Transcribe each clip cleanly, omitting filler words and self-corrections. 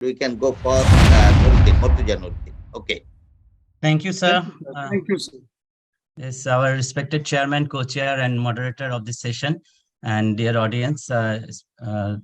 we can go for Murtuza Nuruddin. Okay. Thank you, Thank sir. you, sir. Thank you, sir. Yes, our respected chairman, co-chair, and moderator of this session, and dear audience, good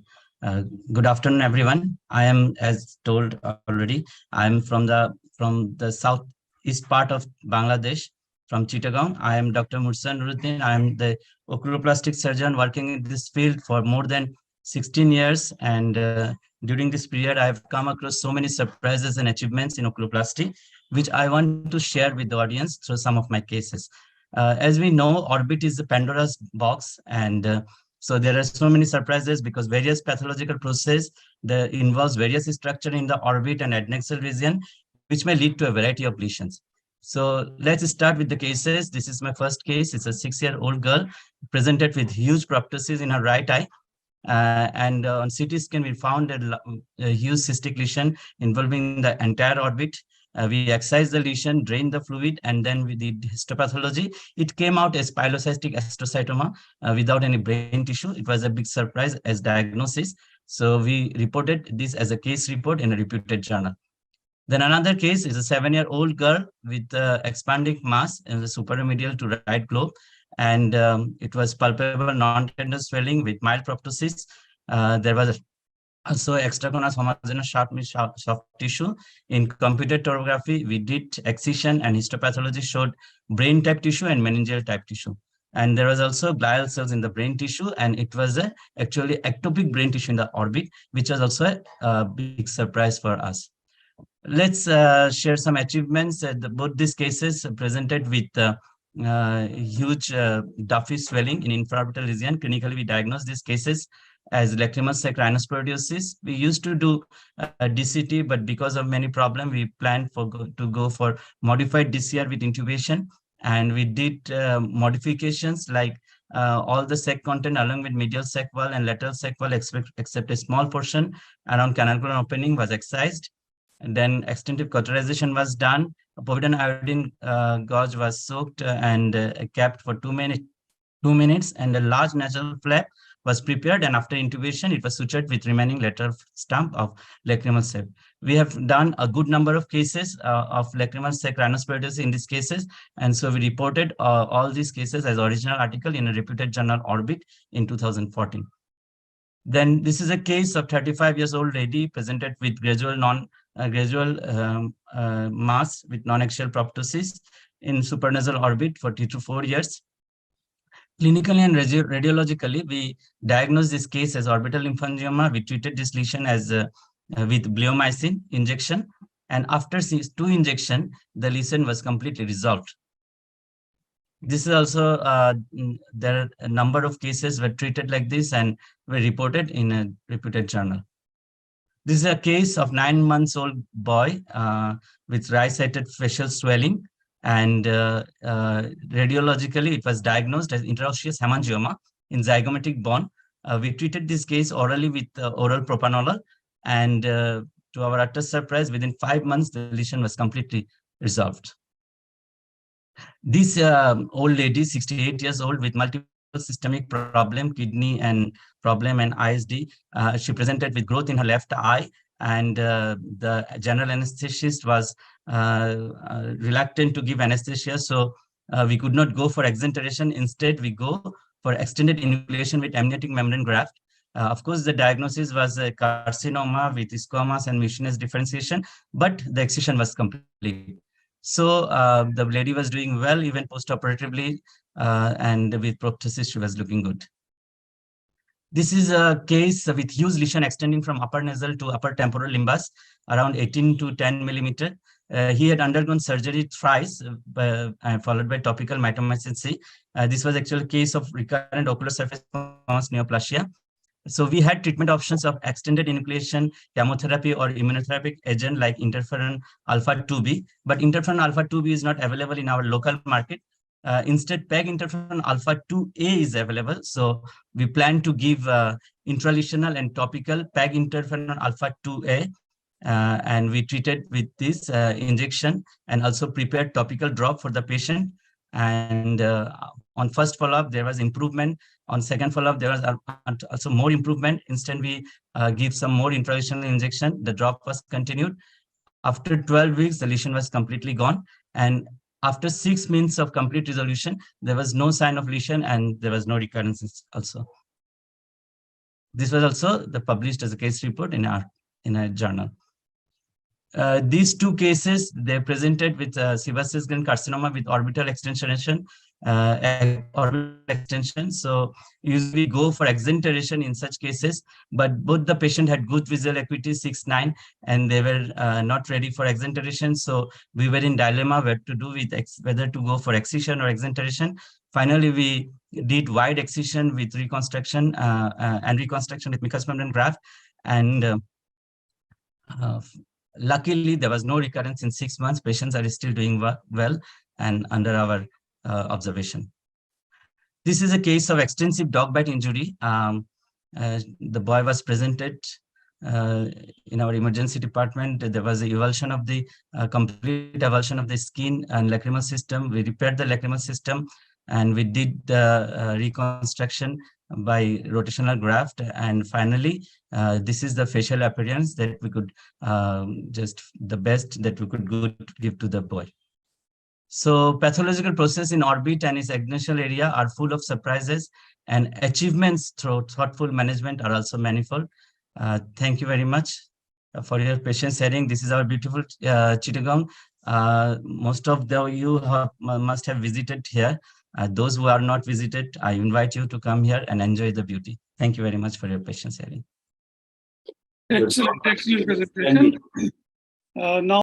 afternoon, everyone. I am, as told already, I am from the southeast part of Bangladesh, from Chittagong. I am Dr. Nuruddin. I am the oculoplastic surgeon working in this field for more than 16 years, and during this period, I have come across so many surprises and achievements in oculoplasty, which I want to share with the audience through some of my cases. As we know, orbit is the Pandora's box, and so there are so many surprises because various pathological process that involves various structure in the orbit and adnexal region, which may lead to a variety of lesions. So let's start with the cases. This is my first case. It's a 6-year-old girl presented with huge proptosis in her right eye. And on CT scan, we found a huge cystic lesion involving the entire orbit. We excised the lesion, drained the fluid, and then we did histopathology. It came out as pilocystic astrocytoma without any brain tissue. It was a big surprise as diagnosis. So we reported this as a case report in a reputed journal. Then another case is a 7-year-old girl with expanding mass in the supraremedial to right globe. And it was palpable non-tender swelling with mild proptosis. There was also extracorneous homogeneous soft tissue. In computed tomography, we did excision, and histopathology showed brain type tissue and meningeal type tissue. And there was also glial cells in the brain tissue, and it was actually ectopic brain tissue in the orbit, which was also a big surprise for us. Let's share some achievements. Both these cases presented with huge Duffy swelling in infraorbital region. Clinically, we diagnosed these cases as lacrimal sac rhinosporidiosis. We used to do DCT, but because of many problems, we planned to go for modified DCR with intubation. And we did modifications like all the sac content along with medial sac wall and lateral sac wall, except a small portion around canal colon opening was excised. And then extensive cauterization was done. A povidone iodine gauge was soaked and kept for 2 minutes, and a large nasal flap was prepared, and after intubation, it was sutured with remaining lateral stump of lacrimal sac. We have done a good number of cases of lacrimal sac rhinosporidiosis in these cases, and so we reported all these cases as original article in a reputed journal Orbit in 2014. Then this is a case of 35 years old lady presented with gradual mass with non-axial proptosis in supranasal orbit for 3 to 4 years. Clinically and radiologically, we diagnosed this case as orbital lymphangioma. We treated this lesion as with bleomycin injection, and after 2 injection, the lesion was completely resolved. This is also, there are a number of cases were treated like this and were reported in a reputed journal. This is a case of 9-month-old boy with right-sided facial swelling, and radiologically, it was diagnosed as interosseous hemangioma in zygomatic bone. We treated this case orally with oral propranolol, and to our utter surprise, within 5 months, the lesion was completely resolved. This old lady, 68 years old, with multiple systemic problem, kidney and problem and ISD. She presented with growth in her left eye, and the general anesthetist was reluctant to give anesthesia, so we could not go for exenteration. Instead, we go for extended enucleation with amniotic membrane graft. Of course, the diagnosis was a carcinoma with squamous and mucinous differentiation, but the excision was complete. So the lady was doing well even post-operatively, and with proptosis, she was looking good. This is a case with huge lesion extending from upper nasal to upper temporal limbus, around 18 to 10 millimeter. He had undergone surgery thrice, followed by topical mitomycin C. This was actually a case of recurrent ocular surface neoplasia. So we had treatment options of extended enucleation, chemotherapy, or immunotherapeutic agent like interferon alpha 2b, but interferon alpha 2b is not available in our local market. Instead, PEG interferon alpha 2a is available. So we plan to give intralesional and topical PEG interferon alpha 2a, and we treated with this injection and also prepared topical drop for the patient. And on first follow-up, there was improvement. On second follow-up, there was also more improvement. Instant we give some more intravaginal injection, the drop was continued. After 12 weeks, the lesion was completely gone. And after 6 months of complete resolution, there was no sign of lesion and there was no recurrence also. This was also published as a case report in a journal. These two cases, they presented with sebaceous gland carcinoma with orbital extension. So usually go for exenteration in such cases, but both the patient had good visual acuity 6/9 and they were not ready for exenteration. So we were in dilemma what to do with whether to go for excision or exenteration. Finally, we did wide excision with reconstruction and reconstruction with mucous membrane graft, and luckily there was no recurrence in 6 months. Patients are still doing well and under our observation. This is a case of extensive dog bite injury. The boy was presented in our emergency department. There was a avulsion of the complete avulsion of the skin and lacrimal system. We repaired the lacrimal system and we did the reconstruction by rotational graft. And finally, this is the facial appearance that we could just the best that we could give to the boy. So pathological process in orbit and its agnosial area are full of surprises, and achievements through thoughtful management are also manifold. Thank you very much for your patient sharing. This is our beautiful Chittagong. Most of you must have visited here. Those who are not visited, I invite you to come here and enjoy the beauty. Thank you very much for your patient sharing. Excellent presentation. Now